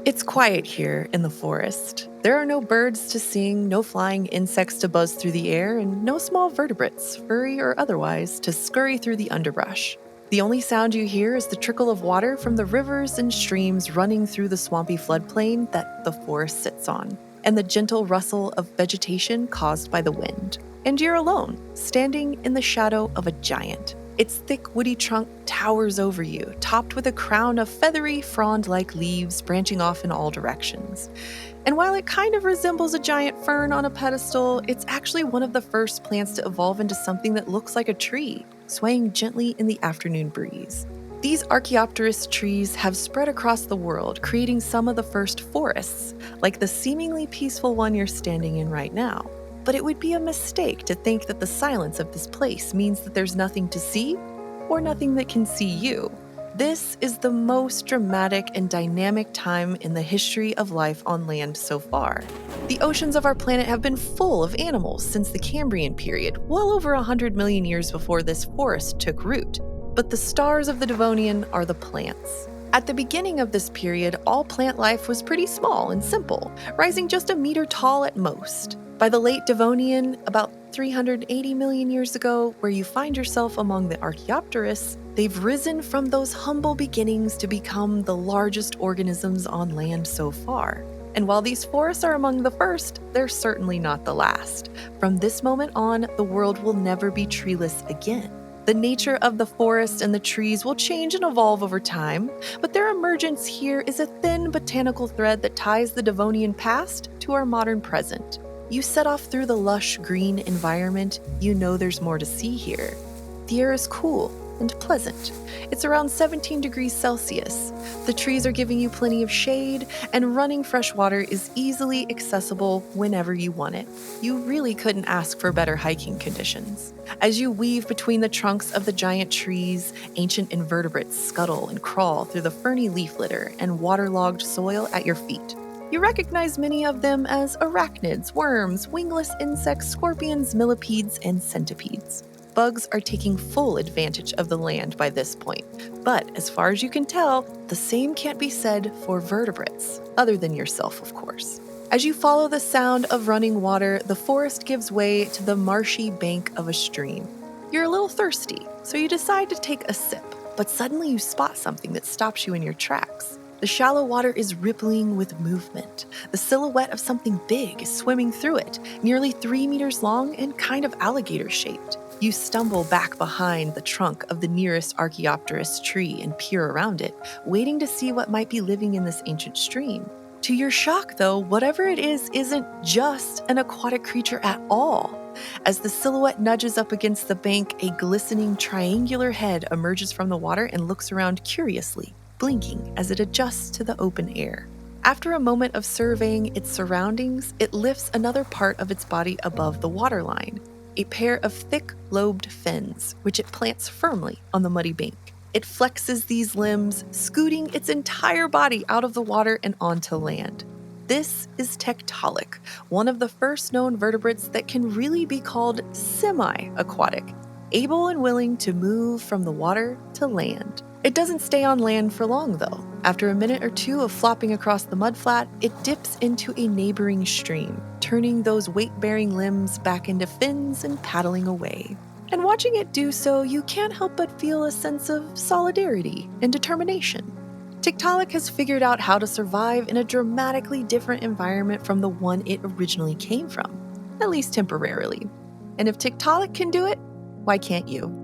It's quiet here in the forest. There are no birds to sing, no flying insects to buzz through the air, and no small vertebrates, furry or otherwise, to scurry through the underbrush. The only sound you hear is the trickle of water from the rivers and streams running through the swampy floodplain that the forest sits on, and the gentle rustle of vegetation caused by the wind. And you're alone, standing in the shadow of a giant. Its thick, woody trunk towers over you, topped with a crown of feathery, frond-like leaves branching off in all directions. And while it kind of resembles a giant fern on a pedestal, it's actually one of the first plants to evolve into something that looks like a tree, swaying gently in the afternoon breeze. These Archaeopteris trees have spread across the world, creating some of the first forests, like the seemingly peaceful one you're standing in right now. But it would be a mistake to think that the silence of this place means that there's nothing to see or nothing that can see you. This is the most dramatic and dynamic time in the history of life on land so far. The oceans of our planet have been full of animals since the Cambrian period, well over 100 million years before this forest took root. But the stars of the Devonian are the plants. At the beginning of this period, all plant life was pretty small and simple, rising just a meter tall at most. By the late Devonian, about 380 million years ago, where you find yourself among the Archaeopteris, they've risen from those humble beginnings to become the largest organisms on land so far. And while these forests are among the first, they're certainly not the last. From this moment on, the world will never be treeless again. The nature of the forest and the trees will change and evolve over time, but their emergence here is a thin botanical thread that ties the Devonian past to our modern present. You set off through the lush green environment, you know there's more to see here. The air is cool and pleasant. It's around 17 degrees Celsius. The trees are giving you plenty of shade, and running fresh water is easily accessible whenever you want it. You really couldn't ask for better hiking conditions. As you weave between the trunks of the giant trees, ancient invertebrates scuttle and crawl through the ferny leaf litter and waterlogged soil at your feet. You recognize many of them as arachnids, worms, wingless insects, scorpions, millipedes, and centipedes. Bugs are taking full advantage of the land by this point, but as far as you can tell, the same can't be said for vertebrates, other than yourself, of course. As you follow the sound of running water, the forest gives way to the marshy bank of a stream. You're a little thirsty, so you decide to take a sip, but suddenly you spot something that stops you in your tracks. The shallow water is rippling with movement. The silhouette of something big is swimming through it, nearly 3 meters long and kind of alligator-shaped. You stumble back behind the trunk of the nearest Archaeopteris tree and peer around it, waiting to see what might be living in this ancient stream. To your shock, though, whatever it is isn't just an aquatic creature at all. As the silhouette nudges up against the bank, a glistening triangular head emerges from the water and looks around curiously, blinking as it adjusts to the open air. After a moment of surveying its surroundings, it lifts another part of its body above the waterline, a pair of thick, lobed fins, which it plants firmly on the muddy bank. It flexes these limbs, scooting its entire body out of the water and onto land. This is Tiktaalik, one of the first known vertebrates that can really be called semi-aquatic, able and willing to move from the water to land. It doesn't stay on land for long, though. After a minute or two of flopping across the mudflat, it dips into a neighboring stream, turning those weight-bearing limbs back into fins and paddling away. And watching it do so, you can't help but feel a sense of solidarity and determination. Tiktaalik has figured out how to survive in a dramatically different environment from the one it originally came from, at least temporarily. And if Tiktaalik can do it, why can't you?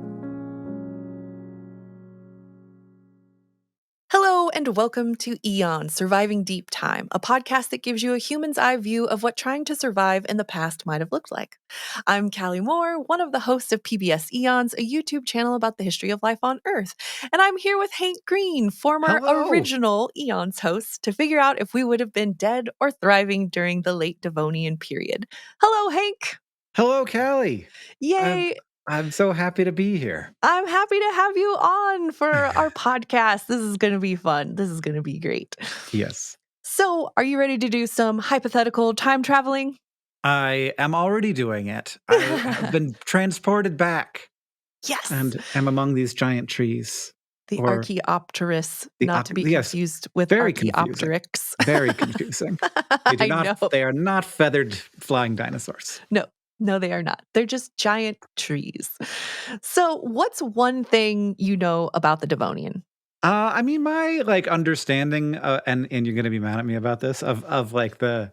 Hello and welcome to Eons, Surviving Deep Time, a podcast that gives you a human's eye view of what trying to survive in the past might have looked like. I'm Callie Moore, one of the hosts of PBS Eons, a YouTube channel about the history of life on Earth. And I'm here with Hank Green, former original Eons host, to figure out if we would have been dead or thriving during the late Devonian period. Hello, Hank. Hello, Callie. Yay. I'm so happy to be here. I'm happy to have you on for our podcast. This is going to be fun. This is going to be great. Yes. So, are you ready to do some hypothetical time traveling? I am already doing it. I have been transported back. Yes. And am among these giant trees. The or Archaeopteris, the not to be yes, confused with very confusing. Archaeopteryx. Very confusing. I know. They are not feathered flying dinosaurs. No, they are not. They're just giant trees. So, what's one thing you know about the Devonian? I mean, my understanding, and you're going to be mad at me about this, of like the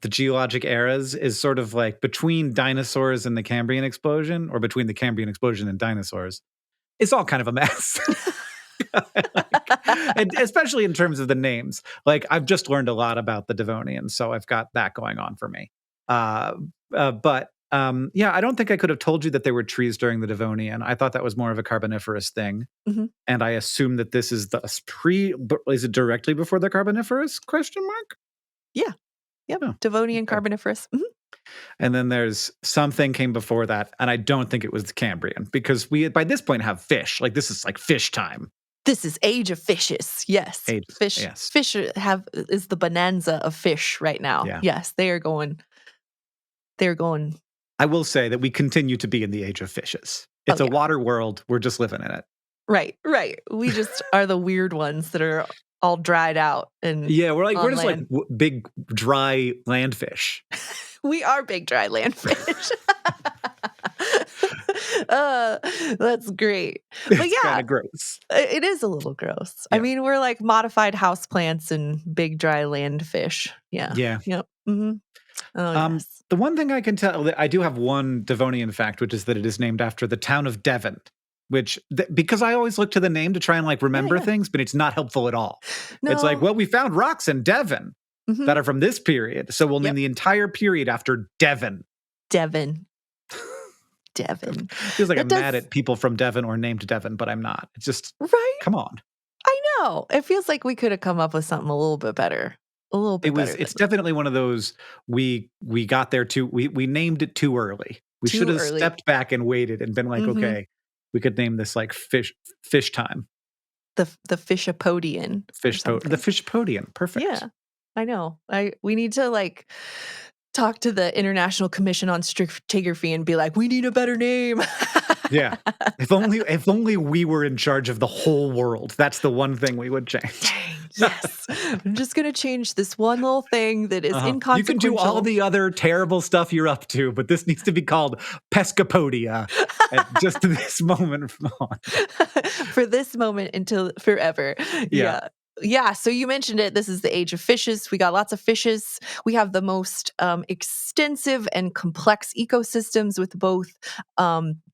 geologic eras is sort of like between dinosaurs and the Cambrian explosion, or between the Cambrian explosion and dinosaurs. It's all kind of a mess. And especially in terms of the names. Like, I've just learned a lot about the Devonian, so I've got that going on for me. Yeah, I don't think I could have told you that there were trees during the Devonian. I thought that was more of a Carboniferous thing. Mm-hmm. And I assume that this is is it directly before the Carboniferous, question mark? Yeah. Yep. Oh, Devonian okay. Carboniferous. Mm-hmm. And then there's something came before that, and I don't think it was the Cambrian, because we by this point have fish. Like, this is like fish time. This is Age of Fishes. Yes. Fish. Yes. Fish is the bonanza of fish right now. Yeah. Yes, they're going. I will say that we continue to be in the Age of Fishes. It's a water world. We're just living in it. Right. We just are the weird ones that are all dried out and we're just land. Like big dry land fish. We are big dry land fish. That's great. But it's kind of gross. It is a little gross. Yeah. I mean, we're like modified houseplants and big dry land fish. Yeah. Yep. Mm-hmm. Oh, yes. The one thing I can tell, I do have one Devonian fact, which is that it is named after the town of Devon, which, because I always look to the name to try and remember things, but it's not helpful at all. No. It's like, well, we found rocks in Devon that are from this period, so we'll name the entire period after Devon. Devon. Feels like I'm mad at people from Devon or named Devon, but I'm not. It's just, come on. I know. It feels like we could have come up with something a little bit better. It's definitely one of those, we got there we named it too early. We should have stepped back and waited and been like, okay, we could name this like fish time. The Fishapodian. The Fishapodian. Perfect. Yeah. I know. We need to talk to the International Commission on Stratigraphy and be like, we need a better name. Yeah. If only we were in charge of the whole world. That's the one thing we would change. Dang, yes. I'm just going to change this one little thing that is inconsequential. You can do all the other terrible stuff you're up to, but this needs to be called Pescapodia at just this moment on. For this moment until forever. Yeah. Yeah, so you mentioned it. This is the Age of Fishes. We got lots of fishes. We have the most extensive and complex ecosystems with both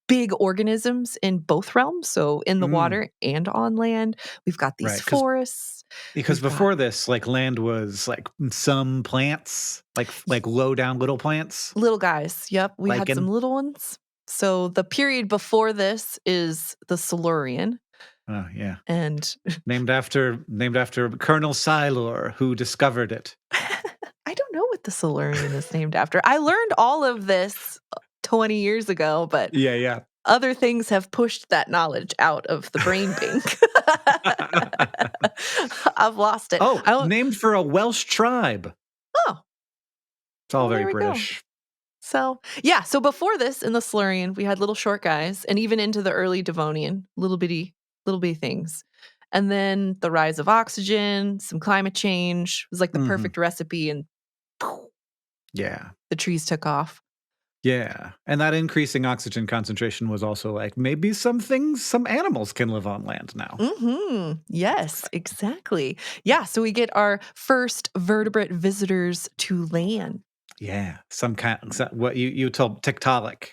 big organisms in both realms, so in the water and on land. We've got these forests. Because before this, land was some plants, like low down little plants. Little guys, yep. We had some little ones. So the period before this is the Silurian. Oh, yeah. And named after Colonel Silur, who discovered it. I don't know what the Silurian is named after. I learned all of this 20 years ago, but other things have pushed that knowledge out of the brain bank. I've lost it. Oh, named for a Welsh tribe. Oh. It's all very British. So before this, in the Silurian, we had little short guys, and even into the early Devonian, little bitty things. And then the rise of oxygen, some climate change was like the perfect recipe, and the trees took off. Yeah. And that increasing oxygen concentration was also maybe some animals can live on land now. Mm-hmm. Yes, exactly. Yeah. So we get our first vertebrate visitors to land. Yeah. Some kind, what you told Tiktaalik,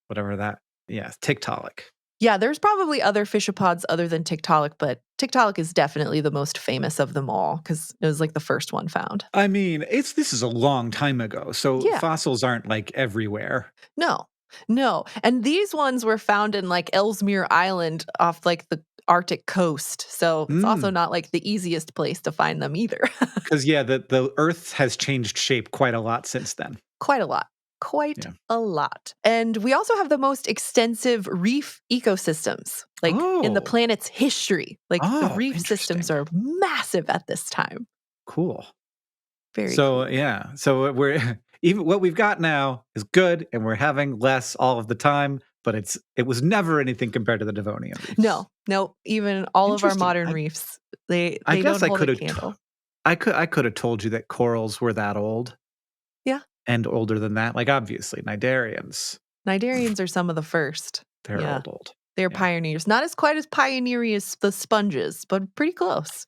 whatever that. Yeah. Tiktaalik. Yeah, there's probably other fishopods other than Tiktaalik, but Tiktaalik is definitely the most famous of them all because it was the first one found. I mean, this is a long time ago, so fossils aren't everywhere. No. And these ones were found in Ellesmere Island off the Arctic coast, so it's also not the easiest place to find them either. Because the Earth has changed shape quite a lot since then. Quite a lot. A lot. And we also have the most extensive reef ecosystems, in the planet's history. The reef systems are massive at this time. Cool. Very cool. So we're even what we've got now is good, and we're having less all of the time, but it was never anything compared to the Devonian reefs. No. Even all of our modern reefs, they don't hold a candle. I could have told you that corals were that old. Yeah. And older than that. Like, obviously, Cnidarians. Cnidarians are some of the first. They're old. They're pioneers. Not as quite as pioneering as the sponges, but pretty close.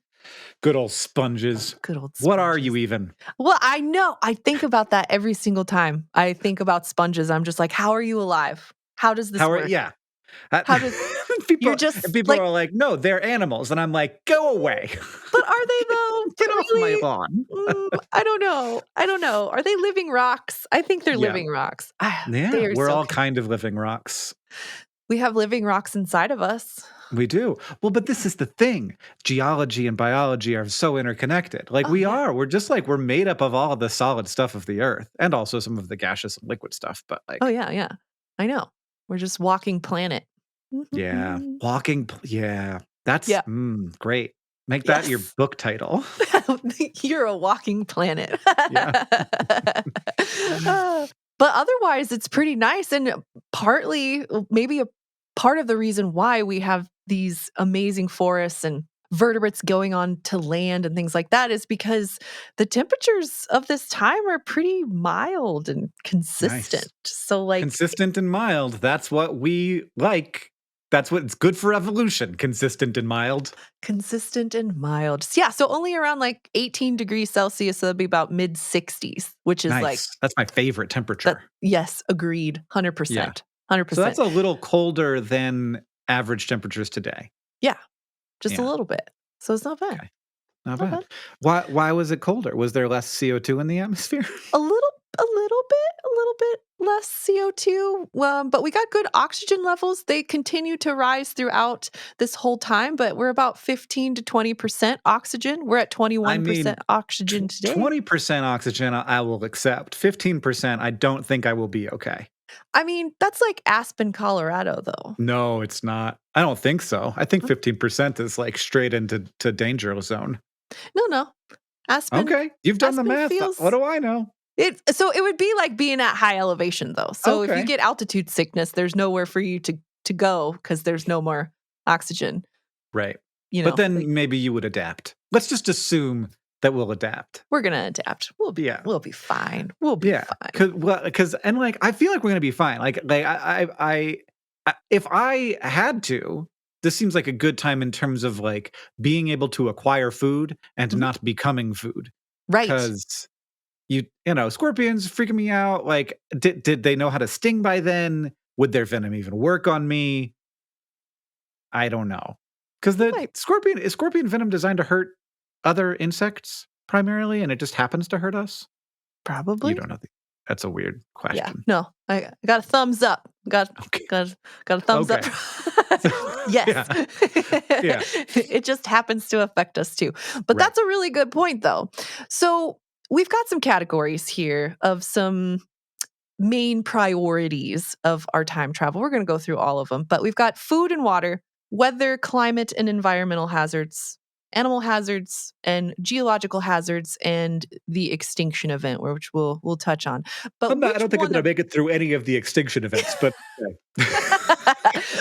Good old sponges. Good old sponges. What are you even? Well, I know. I think about that every single time I think about sponges. I'm just like, how are you alive? How does this work? Yeah. How does people are like, no, they're animals. And I'm like, go away. But are they though? Get off my lawn. I don't know. Are they living rocks? I think they're living rocks. Yeah, we're all kind of living rocks. We have living rocks inside of us. We do. Well, but this is the thing. Geology and biology are so interconnected. Like we're just like, we're made up of all the solid stuff of the earth and also some of the gaseous and liquid stuff. But like, oh yeah. I know. We're just walking planet. Yeah. That's great. Make that your book title. You're a walking planet. But otherwise, it's pretty nice. And partly, maybe a part of the reason why we have these amazing forests and vertebrates going on to land and things like that is because the temperatures of this time are pretty mild and consistent. Nice. So like consistent and mild. That's what we like. That's what's good for evolution. Consistent and mild. Consistent and mild. Yeah. So only around like 18 degrees Celsius. So that'd be about mid 60s, which is like. That's my favorite temperature. Yes. Agreed. 100%. Yeah. 100%. So that's a little colder than average temperatures today. Yeah. Just a little bit. So it's not bad. Okay. Not bad. Why was it colder? Was there less CO2 in the atmosphere? A little bit less CO2, but we got good oxygen levels. They continue to rise throughout this whole time, but we're about 15 to 20% oxygen. We're at 21% oxygen today. 20% oxygen I will accept. 15% I don't think I will be okay. I mean, that's like Aspen, Colorado, though. No, it's not. I don't think so. I think 15% is like straight into danger zone. No. Aspen. Okay, you've done the math. What do I know? So it would be like being at high elevation, though. So if you get altitude sickness, there's nowhere for you to go because there's no more oxygen. Right. But then maybe you would adapt. Let's just assume that we'll adapt. We're gonna adapt. We'll be fine. We'll be fine. Because I feel like we're gonna be fine. Like I if I had to, this seems like a good time in terms of like being able to acquire food and not becoming food. Right. Because you know, scorpions freaking me out. Like, did they know how to sting by then? Would their venom even work on me? I don't know. Because the scorpion venom designed to hurt other insects primarily, and it just happens to hurt us? Probably. You don't know. That's a weird question. Yeah. No, I got a thumbs up. Got a thumbs up. Yes. Yeah. It just happens to affect us too. But that's a really good point, though. So we've got some categories here of some main priorities of our time travel. We're going to go through all of them, but we've got food and water, weather, climate, and environmental hazards, animal hazards, and geological hazards, and the extinction event, which we'll touch on. But I don't think I'm going to make it through any of the extinction events, but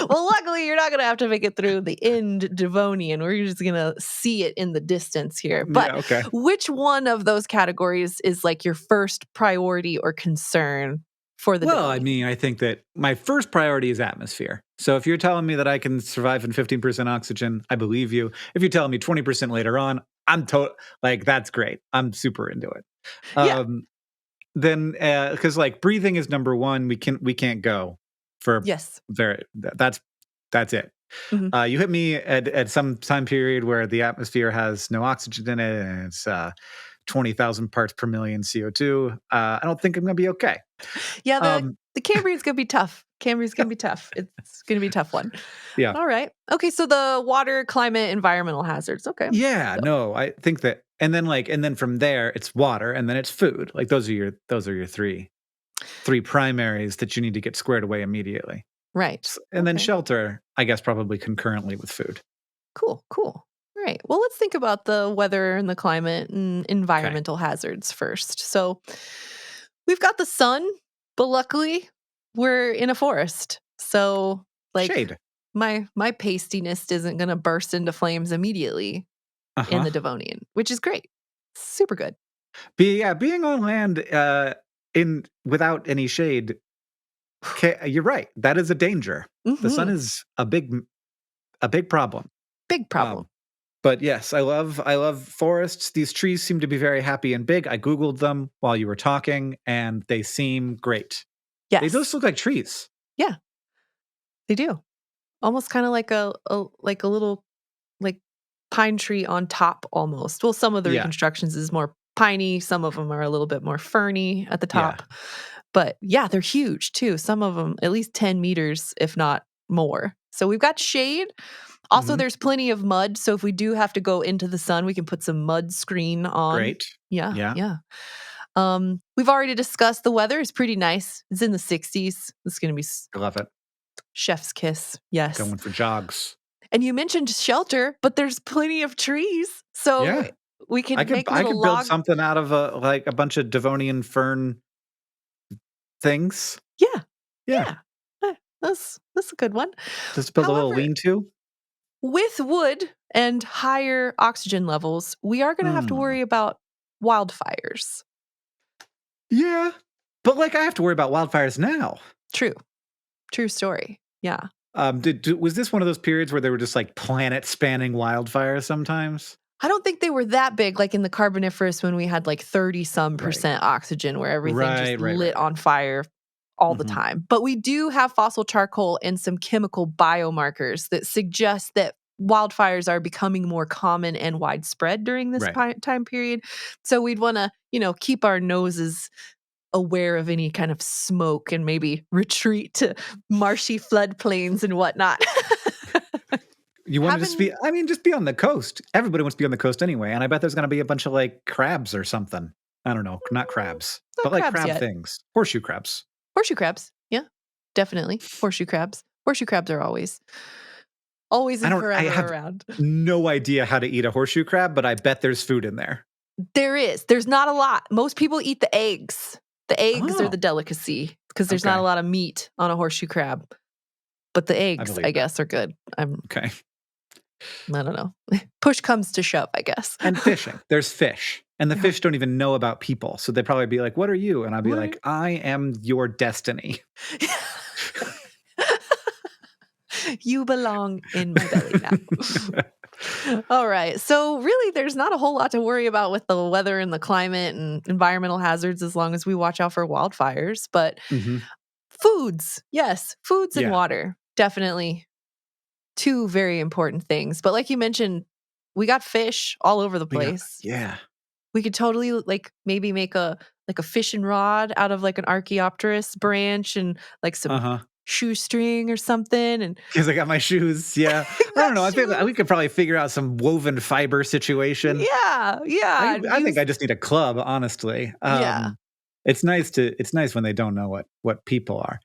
well, luckily you're not going to have to make it through the end Devonian. We're just going to see it in the distance here. But which one of those categories is like your first priority or concern for the Devonian? I mean, I think that my first priority is atmosphere. So if you're telling me that I can survive in 15% oxygen, I believe you. If you're telling me 20% later on, I'm like, that's great. I'm super into it. Then, because like breathing is number one, we can't go for that's it. Mm-hmm. You hit me at some time period where the atmosphere has no oxygen in it, and it's 20,000 parts per million CO2. I don't think I'm going to be okay. Yeah, the Cambrian's going to be tough. Cambrian's going to be tough. It's going to be a tough one. Yeah. All right. Okay, so the water, climate, environmental hazards. Okay. Yeah, no, I think that, and then from there it's water, and then it's food. Like those are your three primaries that you need to get squared away immediately. Right. And then shelter, I guess, probably concurrently with food. Cool. All right. Well, let's think about the weather and the climate and environmental hazards first. So we've got the sun, but luckily we're in a forest. So, like, Shade. my pastiness isn't going to burst into flames immediately in the Devonian, which is great. Super good. Being on land without any shade, you're right. That is a danger. The sun is a big problem. Big problem. But yes, I love forests. These trees seem to be very happy and big. I Googled them while you were talking, and they seem great. Yes. They just look like trees. Yeah, they do. Almost kind of like a little like pine tree on top almost. Well, some of the reconstructions is more piney. Some of them are a little bit more ferny at the top. Yeah. But yeah, they're huge too. Some of them at least 10 meters, if not more. So we've got shade. Also, there's plenty of mud. So if we do have to go into the sun, we can put some mud screen on. Great. Yeah. We've already discussed the weather is pretty nice. It's in the 60s. It's going to be I love it. Chef's kiss. Yes. Going for jogs. And you mentioned shelter, but there's plenty of trees. So we can make little I could build something out of a bunch of Devonian fern things. Yeah. That's a good one. Just build a little lean-to. With wood and higher oxygen levels, we are going to have to worry about wildfires. Yeah. But I have to worry about wildfires now. True story. Yeah. Was this one of those periods where they were just planet-spanning wildfires sometimes? I don't think they were that big, like in the Carboniferous when we had 30-some% oxygen where everything lit on fire all the time. But we do have fossil charcoal and some chemical biomarkers that suggest that wildfires are becoming more common and widespread during this time period. So we'd want to, keep our noses aware of any kind of smoke and maybe retreat to marshy floodplains and whatnot. You want to just be on the coast. Everybody wants to be on the coast anyway. And I bet there's going to be a bunch of crabs or something. I don't know. Not crabs, but crab things. Horseshoe crabs. Horseshoe crabs. Yeah, definitely. Horseshoe crabs. Horseshoe crabs are always and forever I have around. No idea how to eat a horseshoe crab, but I bet there's food in there. There is. There's not a lot. Most people eat the eggs. The eggs are the delicacy because there's not a lot of meat on a horseshoe crab. But the eggs, I guess, are good. Okay. I don't know. Push comes to shove, I guess. And fishing. There's fish. And the fish don't even know about people. So they'd probably be like, what are you? And I'd be like, I am your destiny. You belong in my belly now. All right. So really, there's not a whole lot to worry about with the weather and the climate and environmental hazards as long as we watch out for wildfires. But foods, yes, foods and water, definitely two very important things. But like you mentioned, we got fish all over the place. We could totally maybe make a fishing rod out of an Archaeopteris branch and some shoestring or something. And because I got my shoes. Yeah. I don't know. I think we could probably figure out some woven fiber situation. Yeah. I think I just need a club, honestly. It's nice when they don't know what people are.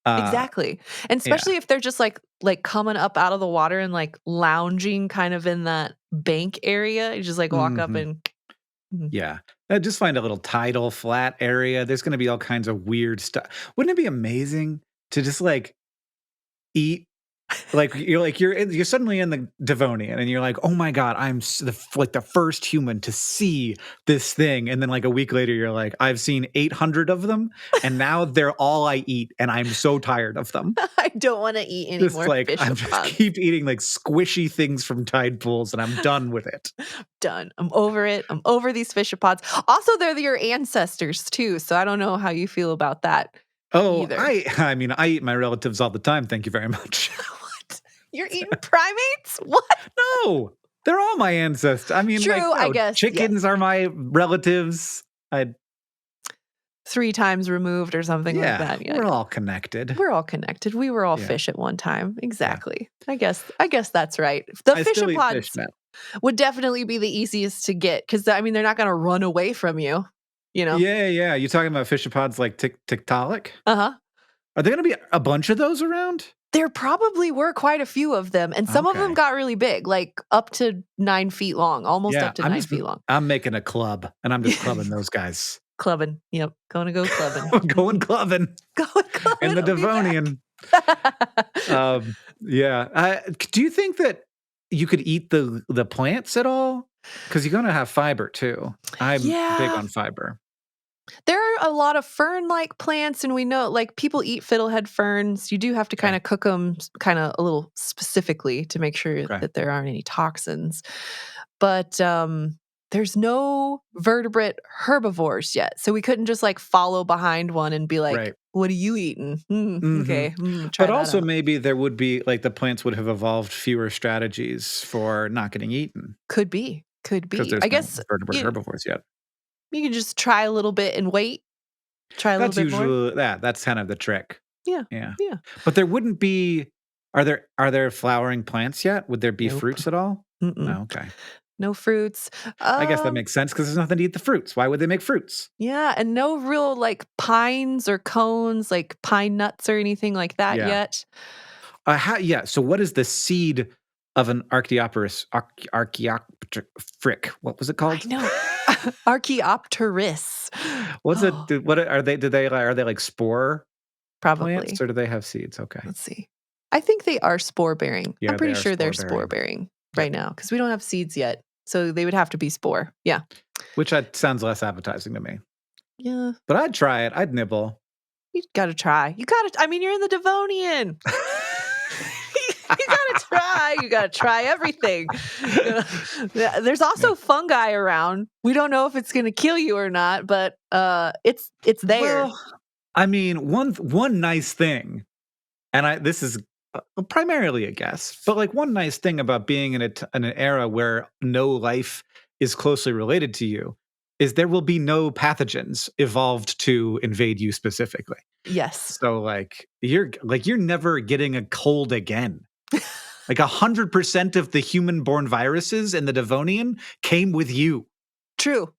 Exactly. And especially if they're just coming up out of the water and lounging kind of in that bank area. You just walk up and yeah. Just find a little tidal flat area. There's going to be all kinds of weird stuff. Wouldn't it be amazing to just eat? You're suddenly in the Devonian and you're like, oh my God, I'm the first human to see this thing. And then a week later, you're like, I've seen 800 of them and now they're all I eat. And I'm so tired of them. I don't want to eat any more fish I just keep eating squishy things from tide pools and I'm done with it. Done. I'm over it. I'm over these fishopods. Also, they're your ancestors too. So I don't know how you feel about that. Oh, either. I eat my relatives all the time. Thank you very much. What? You're eating primates? What? No, they're all my ancestors. True, I guess. Chickens are my relatives. 3 times removed or something like that. Yeah, we're all connected. We're all connected. We were all fish at one time. Exactly. Yeah. I guess that's right. The fishopods would definitely be the easiest to get because they're not going to run away from you. Yeah. You talking about fishopods like Tiktaalik? Uh-huh. Are there going to be a bunch of those around? There probably were quite a few of them, and some of them got really big, up to 9 feet long, almost up to 9 feet long. I'm making a club, and I'm just clubbing those guys. Clubbing. Yep. Going to go clubbing. Going clubbing. Going clubbing. In the Devonian. Yeah. Do you think that you could eat the plants at all? Because you're going to have fiber too. I'm big on fiber. There are a lot of fern-like plants, and we know, like, people eat fiddlehead ferns. You do have to kind of cook them kind of a little specifically to make sure that there aren't any toxins. But there's no vertebrate herbivores yet, so we couldn't just like follow behind one and be like, "What are you eating?" Okay, but also maybe there would be like the plants would have evolved fewer strategies for not getting eaten. Could be. Because there's no vertebrate herbivores yet. You can just try a little bit and wait. Try a little bit more. That's kind of the trick. Yeah. But there wouldn't be. Are there flowering plants yet? Would there be fruits at all? No. Okay. No fruits. I guess that makes sense because there's nothing to eat the fruits. Why would they make fruits? Yeah, and no real like pines or cones, like pine nuts or anything like that yet. So what is the seed of an Archaeopteris? Frick. What was it called? I know. Archaeopteris. What's it? What are they? Are they like spore plants, or do they have seeds? Okay. Let's see. I think they are spore bearing. Yeah, I'm pretty sure they're spore bearing right now because we don't have seeds yet. So they would have to be spore. Yeah. Which sounds less appetizing to me. Yeah. But I'd try it. I'd nibble. You got to try. I mean, you're in the Devonian. You gotta try. You gotta try everything. There's also fungi around. We don't know if it's gonna kill you or not, but it's there. Well, I mean, one nice thing, and this is primarily a guess, but like one nice thing about being in an era where no life is closely related to you is there will be no pathogens evolved to invade you specifically. Yes. So you're never getting a cold again. Like 100% of the human-born viruses in the Devonian came with you. True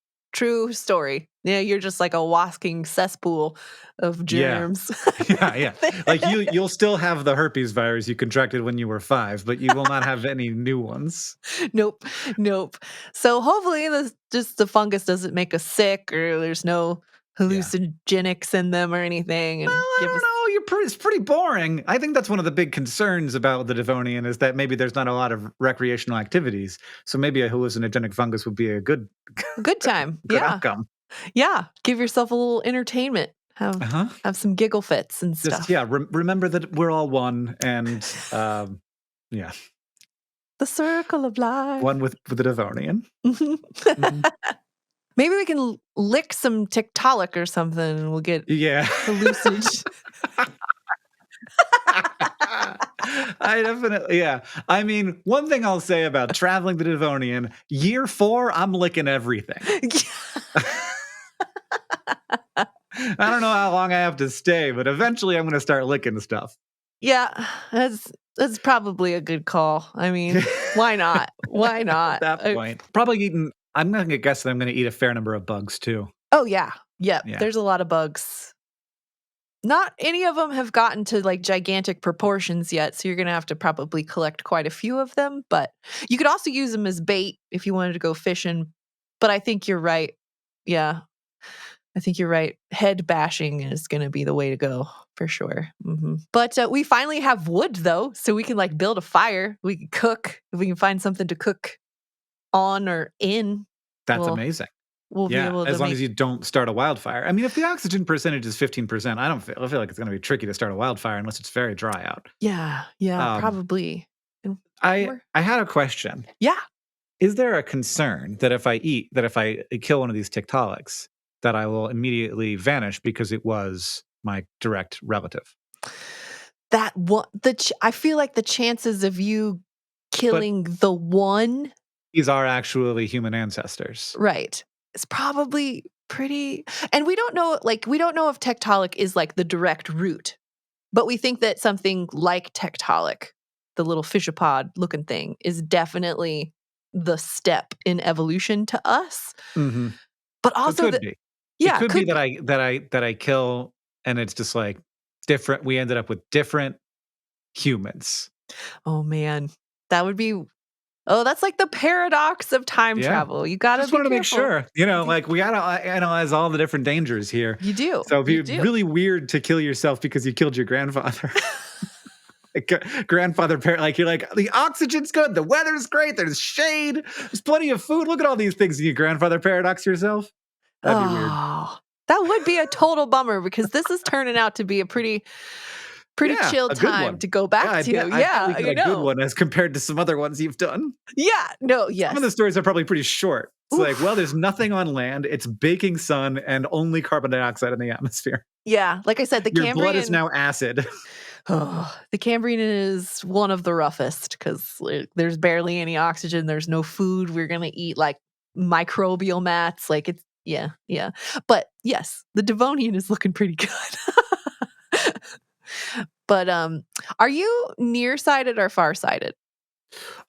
story. Yeah, you're just like a walking cesspool of germs. Yeah. Like you'll still have the herpes virus you contracted when you were 5, but you will not have any new ones. Nope. So hopefully the fungus doesn't make us sick, or there's no hallucinogenics in them or anything. And I don't know. It's pretty boring. I think that's one of the big concerns about the Devonian is that maybe there's not a lot of recreational activities. So maybe a hallucinogenic fungus would be a good time. Good outcome. Yeah. Give yourself a little entertainment. Have some giggle fits and stuff. Remember that we're all one, and the circle of life. One with the Devonian. Maybe we can lick some Tiktaalik or something and we'll get hallucination. I mean, one thing I'll say about traveling the Devonian, year 4, I'm licking everything. I don't know how long I have to stay, but eventually I'm going to start licking stuff. Yeah, that's probably a good call. I mean, why not? Why not? At that point. Probably eating... I'm going to guess that I'm going to eat a fair number of bugs, too. Oh, yeah. There's a lot of bugs. Not any of them have gotten to, like, gigantic proportions yet, so you're going to have to probably collect quite a few of them. But you could also use them as bait if you wanted to go fishing. But I think you're right. Yeah. I think you're right. Head bashing is going to be the way to go, for sure. But we finally have wood, though, so we can, like, build a fire. We can cook. If we can find something to cook on or in. That's amazing. We'll be able to as long as you don't start a wildfire. I mean, if the oxygen percentage is 15%, I feel like it's going to be tricky to start a wildfire unless it's very dry out. Yeah, probably. I had a question. Yeah. Is there a concern that if I kill one of these Tiktaaliks, that I will immediately vanish because it was my direct relative? I feel like the chances of you killing the one... These are actually human ancestors. Right. It's probably pretty... And we don't know if Tiktaalik is like the direct root, but we think that something like Tiktaalik, the little fishapod looking thing, is definitely the step in evolution to us. Mm-hmm. But also... It could be. Yeah, it could be that I kill and it's just like different. We ended up with different humans. Oh man, that would be Oh, that's like the paradox of time travel. You got to be just wanted careful. to make sure, like we got to analyze all the different dangers here. You do. So it'd be really weird to kill yourself because you killed your grandfather. Grandfather, like you're like, the oxygen's good, the weather's great, there's shade, there's plenty of food. Look at all these things, and you grandfather paradox yourself. That'd be weird. That would be a total bummer because this is turning out to be a pretty chill time to go back to. I bet we got a good one as compared to some other ones you've done. Yeah, yes. Some of the stories are probably pretty short. It's like, well, there's nothing on land. It's baking sun and only carbon dioxide in the atmosphere. Yeah, like I said, the Your Cambrian blood is now acid. The Cambrian is one of the roughest because there's barely any oxygen. There's no food. We're gonna eat like microbial mats. Like it's yeah. But yes, the Devonian is looking pretty good. But are you nearsighted or farsighted?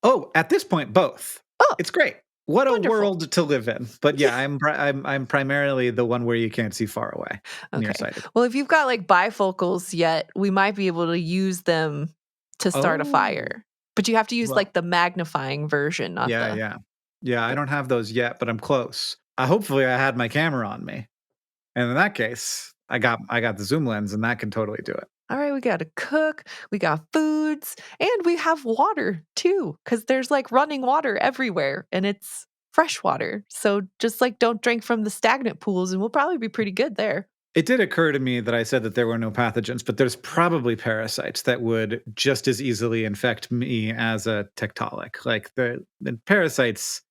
Oh, at this point, both. Oh, it's great. What wonderful. A world to live in. But yeah, I'm primarily the one where you can't see far away, nearsighted. Well, if you've got like bifocals yet, we might be able to use them to start a fire. But you have to use like the magnifying version, not Yeah, I don't have those yet, but I'm close. Hopefully I had my camera on me. And in that case, I got the zoom lens and that can totally do it. All right, we got to cook, we got foods, and we have water too, because there's like running water everywhere and it's fresh water. So just like don't drink from the stagnant pools and we'll probably be pretty good there. It did occur to me that I said that there were no pathogens, but there's probably parasites that would just as easily infect me as a Tiktaalik. Like the parasites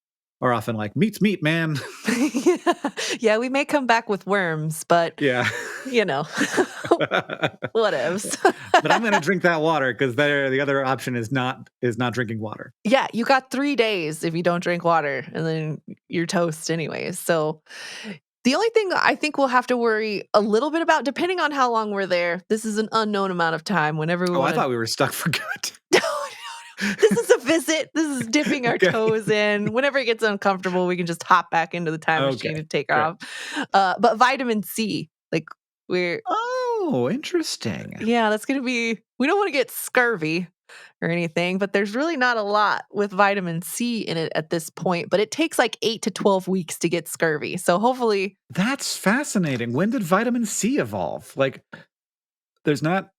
are often like, meat's meat, man. Yeah, we may come back with worms, but whatevs. But I'm going to drink that water because the other option is not drinking water. Yeah, you got 3 days if you don't drink water, and then you're toast anyways. So the only thing I think we'll have to worry a little bit about, depending on how long we're there, this is an unknown amount of time. Whenever we I thought we were stuck for good. No. This is a visit. This is dipping our toes in. Whenever it gets uncomfortable, we can just hop back into the time machine and take off. But vitamin C, like we're... Oh, interesting. Yeah, that's going to be... We don't want to get scurvy or anything, but there's really not a lot with vitamin C in it at this point. But it takes like 8 to 12 weeks to get scurvy. So hopefully... That's fascinating. When did vitamin C evolve? Like, there's not...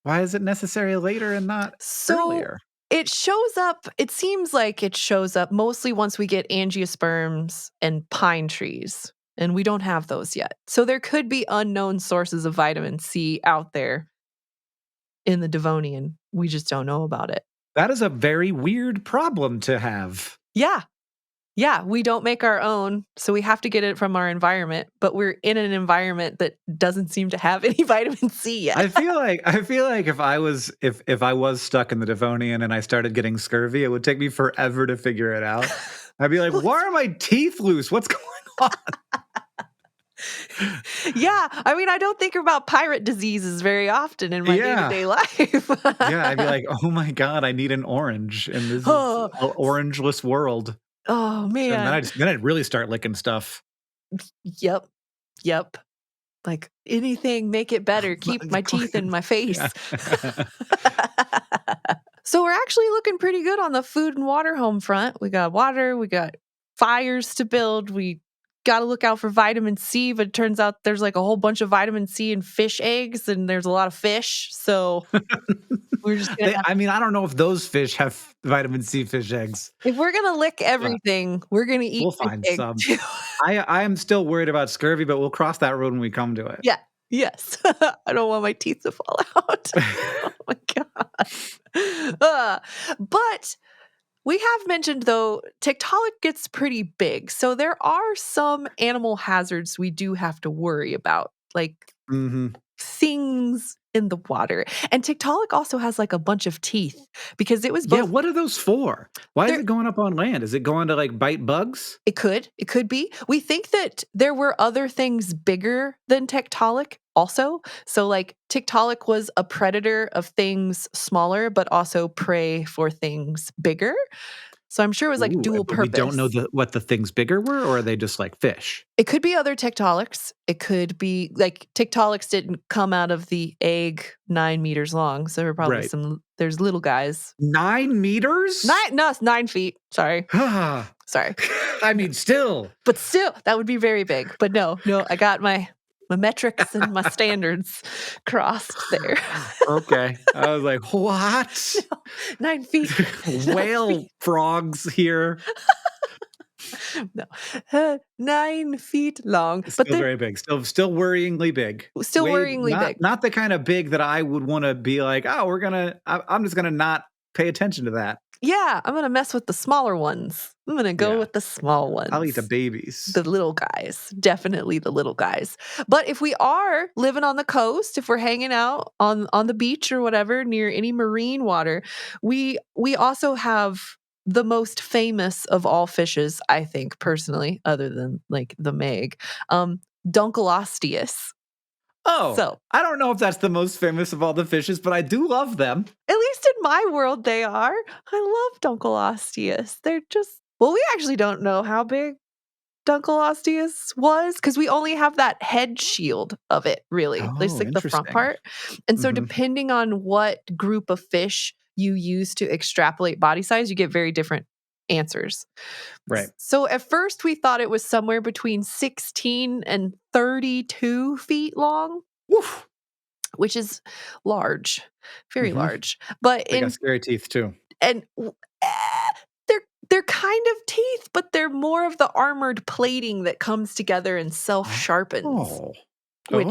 Why is it necessary later and not earlier? It shows up, it seems like it shows up mostly once we get angiosperms and pine trees, and we don't have those yet. So there could be unknown sources of vitamin C out there in the Devonian. We just don't know about it. That is a very weird problem to have. Yeah, we don't make our own, so we have to get it from our environment, but we're in an environment that doesn't seem to have any vitamin C yet. I feel like if I was stuck in the Devonian and I started getting scurvy, it would take me forever to figure it out. I'd be like, why are my teeth loose? What's going on? Yeah, I mean, I don't think about pirate diseases very often in my day-to-day life. Yeah, I'd be like, oh my God, I need an orange in this orangeless world. Oh, man. And then I'd really start licking stuff. Yep. Like anything, make it better. Keep my teeth in my face. So we're actually looking pretty good on the food and water home front. We got water. We got fires to build. We got to look out for vitamin C, but it turns out there's like a whole bunch of vitamin C in fish eggs, and there's a lot of fish. So we're just gonna I don't know if those fish have vitamin C fish eggs. If we're gonna lick everything, we're gonna eat. We'll find some. I am still worried about scurvy, but we'll cross that road when we come to it. Yeah. Yes. I don't want my teeth to fall out. Oh my God. But we have mentioned, though, Tiktaalik gets pretty big. So there are some animal hazards we do have to worry about, like things in the water. And Tiktaalik also has like a bunch of teeth because it was both. Yeah, what are those for? Why is it going up on land? Is it going to like bite bugs? It could be. We think that there were other things bigger than Tiktaalik also. So like Tiktaalik was a predator of things smaller, but also prey for things bigger. So I'm sure it was like dual but purpose. We don't know what the things bigger were, or are they just like fish? It could be other Tiktaaliks. It could be like Tiktaaliks didn't come out of the egg 9 meters long. So there were probably there's little guys. 9 meters? It's 9 feet. Sorry. Sorry. I mean, still. But still, that would be very big. But no, I got my metrics and my standards crossed there. Okay. I was like, what? No, 9 feet. Whale frogs here. No, 9 feet long. Still very big. Still worryingly big. Still worryingly big. Not the kind of big that I would want to be like, oh, I'm just going to not pay attention to that. Yeah, I'm going to mess with the smaller ones. I'm going to go with the small ones. I'll eat the babies. The little guys. Definitely the little guys. But if we are living on the coast, if we're hanging out on the beach or whatever, near any marine water, we also have the most famous of all fishes, I think, personally, other than like the Meg, Dunkleosteus. Oh, so I don't know if that's the most famous of all the fishes, but I do love them. At least in my world, they are. I love Dunkleosteus. They're just, we actually don't know how big Dunkleosteus was because we only have that head shield of it, really. It's like the front part. And so depending on what group of fish you use to extrapolate body size, you get very different answers. Right. So at first we thought it was somewhere between 16 and 32 feet long. Woof. Which is large, very large. But they got scary teeth too. And they're kind of teeth, but they're more of the armored plating that comes together and self-sharpens. Which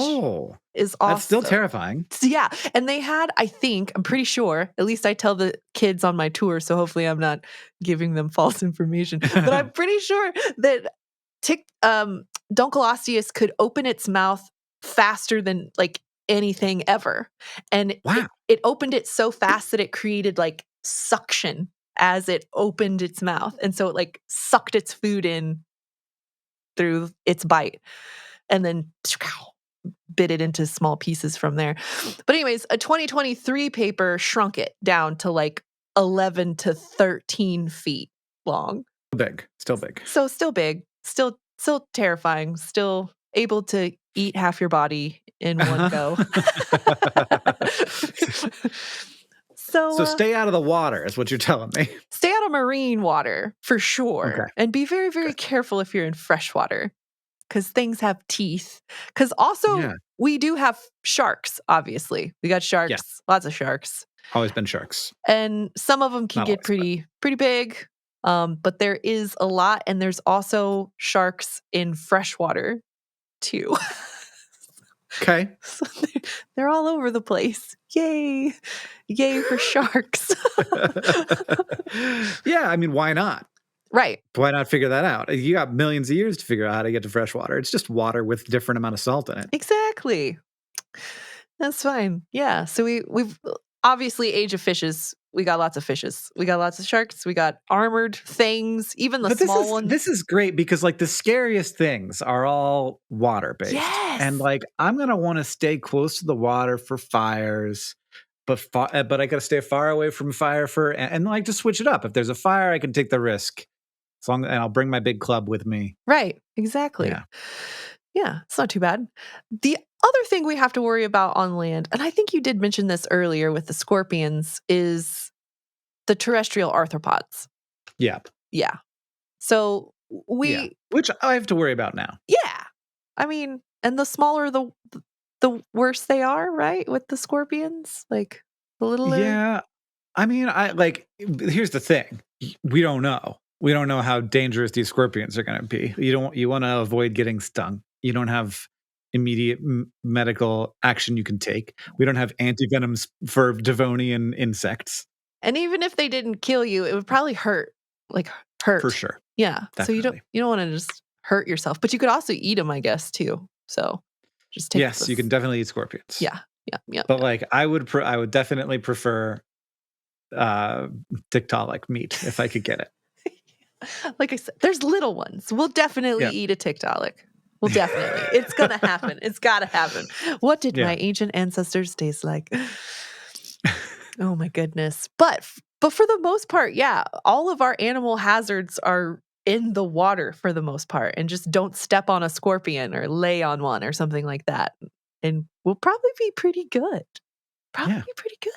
is awesome. That's still terrifying. So, yeah. And they had, I'm pretty sure, at least I tell the kids on my tour, so hopefully I'm not giving them false information, but I'm pretty sure that Dunkleosteus could open its mouth faster than like anything ever. And it opened it so fast that it created like suction as it opened its mouth. And so it like sucked its food in through its bite and then bit it into small pieces from there. But anyways, a 2023 paper shrunk it down to like 11 to 13 feet long. Still big. So still big, still terrifying, still able to eat half your body in one go. So stay out of the water is what you're telling me. Stay out of marine water for sure. And be very, very careful if you're in freshwater. Because things have teeth. Because also, we do have sharks, obviously. We got sharks, lots of sharks. Always been sharks. And some of them can get pretty big. But there is a lot. And there's also sharks in freshwater, too. Okay. So they're all over the place. Yay. Yay for sharks. Yeah, I mean, why not? Right. Why not figure that out? You got millions of years to figure out how to get to fresh water. It's just water with different amount of salt in it. Exactly. That's fine. Yeah. So we've obviously age of fishes. We got lots of fishes. We got lots of sharks. We got armored things, even the small ones. This is great because like the scariest things are all water based. Yes. And like I'm going to want to stay close to the water for fires. But I got to stay far away from fire and like to switch it up. If there's a fire, I can take the risk. And I'll bring my big club with me. Right. Exactly. Yeah. It's not too bad. The other thing we have to worry about on land, and I think you did mention this earlier with the scorpions, is the terrestrial arthropods. Yeah. Yeah. So which I have to worry about now. Yeah. I mean, and the smaller the worse they are, right? With the scorpions, like the littler. Yeah. I mean, here's the thing. We don't know. We don't know how dangerous these scorpions are going to be. You want to avoid getting stung. You don't have immediate medical action you can take. We don't have antivenoms for Devonian insects. And even if they didn't kill you, it would probably hurt. Like hurt. For sure. Yeah. Definitely. So you don't want to just hurt yourself, but you could also eat them, I guess, too. So just take Yes, you can definitely eat scorpions. Yeah. But like I would definitely prefer Tiktaalik meat if I could get it. Like I said, there's little ones. We'll definitely eat a Tiktaalik. Well, definitely. It's going to happen. It's got to happen. What did my ancient ancestors taste like? Oh my goodness. But for the most part, yeah, all of our animal hazards are in the water for the most part, and just don't step on a scorpion or lay on one or something like that. And we'll probably be pretty good. Probably Yeah. be pretty good.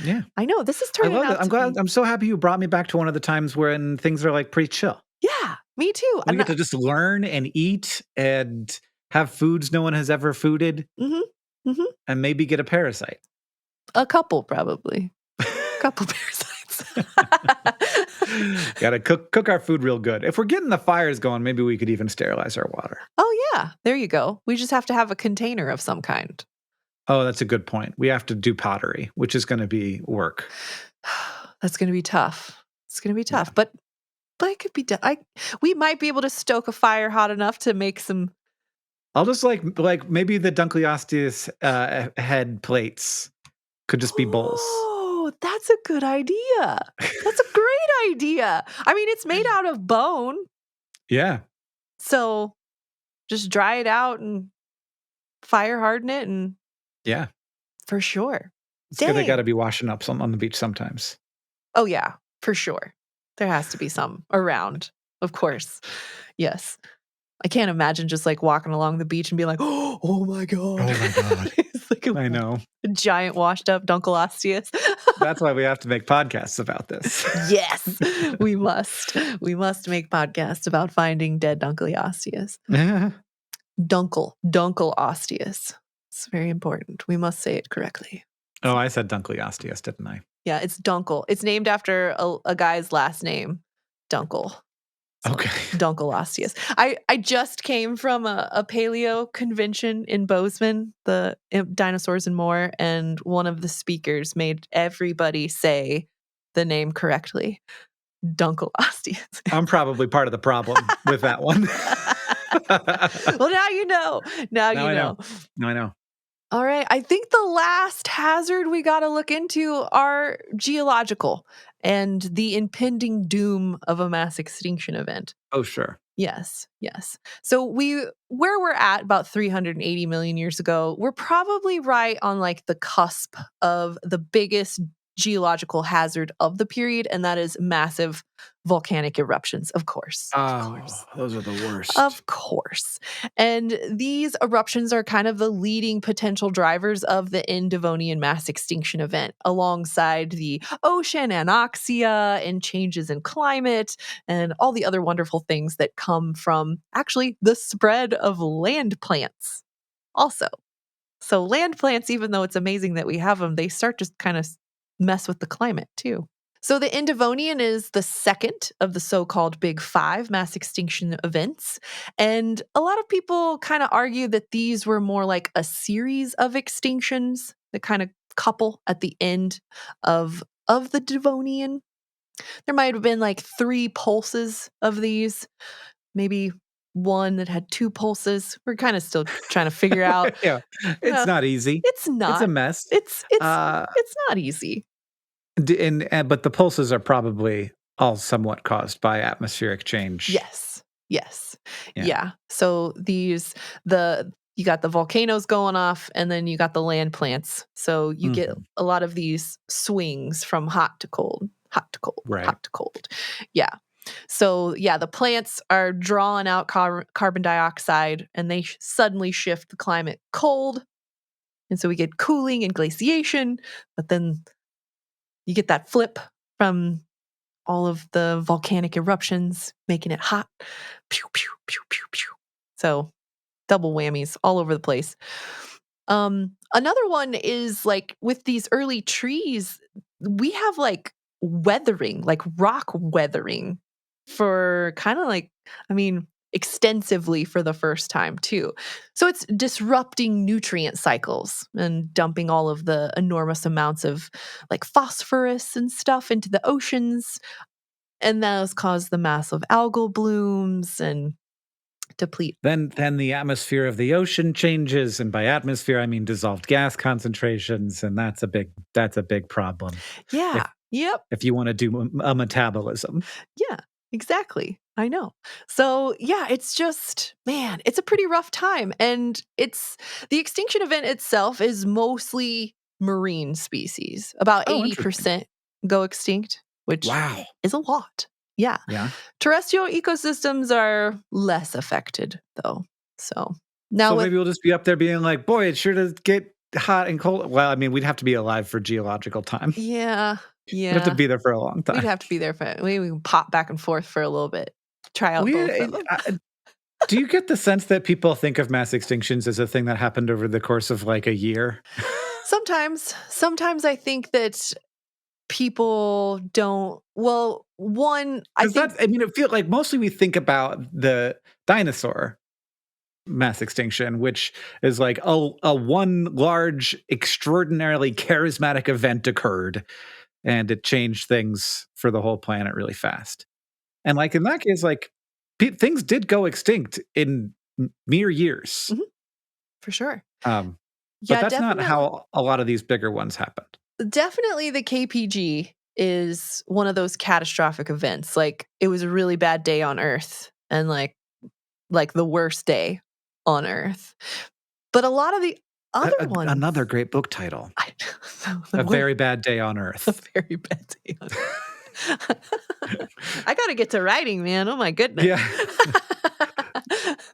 Yeah. I know this is I turning love it. out I'm to glad. be. I'm so happy you brought me back to one of the times when things are like pretty chill. Yeah, me too. We get to just learn and eat and have foods no one has ever fooded, and maybe get a parasite. A couple, probably. A couple parasites. Gotta cook our food real good. If we're getting the fires going, maybe we could even sterilize our water. Oh yeah, there you go. We just have to have a container of some kind. Oh, that's a good point. We have to do pottery, which is going to be work. That's going to be tough. It's going to be tough, Yeah. but it could be done. We might be able to stoke a fire hot enough to make some. I'll just like maybe the Dunkleosteus head plates could just be bowls. Oh, that's a good idea. That's a great idea. I mean, it's made out of bone. Yeah. So just dry it out and fire harden it, and yeah, for sure. They got to be washing up on the beach sometimes. Oh yeah, for sure. There has to be some around, of course. Yes. I can't imagine just like walking along the beach and being like, oh my God. Oh my God. It's like I know. A giant washed up Dunkleosteus. That's why we have to make podcasts about this. Yes, we must. We must make podcasts about finding dead Dunkleosteus. Dunkleosteus. It's very important. We must say it correctly. Oh, I said Dunkleosteus, didn't I? Yeah, it's Dunkel. It's named after a guy's last name, Dunkel. So, okay. Dunkleosteus. I just came from a paleo convention in Bozeman, the Dinosaurs and More, and one of the speakers made everybody say the name correctly. Dunkleosteus. I'm probably part of the problem with that one. Well, now you know. Now you know. Now I know. All right. I think the last hazard we got to look into are geological and the impending doom of a mass extinction event. Oh, sure. Yes. So where we're at about 380 million years ago, we're probably right on like the cusp of the biggest geological hazard of the period, and that is massive volcanic eruptions, of course. Those are the worst. Of course. And these eruptions are kind of the leading potential drivers of the end Devonian mass extinction event, alongside the ocean anoxia and changes in climate and all the other wonderful things that come from actually the spread of land plants also. So land plants, even though it's amazing that we have them, they start to kind of mess with the climate too. So the end Devonian is the second of the so-called Big Five mass extinction events. And a lot of people kind of argue that these were more like a series of extinctions that kind of couple at the end of the Devonian. There might have been like 3 pulses of these, maybe one that had 2 pulses. We're kind of still trying to figure out. Yeah, it's not easy. It's not. It's a mess. It's not easy. But the pulses are probably all somewhat caused by atmospheric change. Yes. Yeah. So you got the volcanoes going off, and then you got the land plants. So you get a lot of these swings from hot to cold, right. hot to cold. Yeah. So yeah, the plants are drawing out carbon dioxide, and they suddenly shift the climate cold. And so we get cooling and glaciation, but then you get that flip from all of the volcanic eruptions, making it hot. Pew, pew, pew, pew, pew. So double whammies all over the place. Another one is like with these early trees, we have like weathering, like rock weathering for kind of like, extensively for the first time too. So it's disrupting nutrient cycles and dumping all of the enormous amounts of like phosphorus and stuff into the oceans. And those cause the massive algal blooms and deplete. Then the atmosphere of the ocean changes, and by atmosphere I mean dissolved gas concentrations, and that's a big problem. Yeah. If you want to do a metabolism. Yeah, exactly. I know. So yeah, it's just, man, it's a pretty rough time. And the extinction event itself is mostly marine species. About 80% go extinct, which is a lot. Yeah. Terrestrial ecosystems are less affected, though. So now maybe we'll just be up there being like, boy, it sure does get hot and cold. Well, I mean, we'd have to be alive for geological time. Yeah. We'd have to be there for a long time. We'd have to be there for we can pop back and forth for a little bit. Try out both of them. Do you get the sense that people think of mass extinctions as a thing that happened over the course of like a year? Sometimes I think that people don't. Well, I mean, it feels like mostly we think about the dinosaur mass extinction, which is like a one large, extraordinarily charismatic event occurred, and it changed things for the whole planet really fast. And like in that case, like things did go extinct in mere years. Mm-hmm. For sure. But that's not how a lot of these bigger ones happened. Definitely the KPG is one of those catastrophic events. Like it was a really bad day on Earth and like the worst day on Earth. But a lot of the other ones. Another great book title. A Very Bad Day on Earth. A Very Bad Day on Earth. I got to get to writing, man. Oh my goodness. Yeah.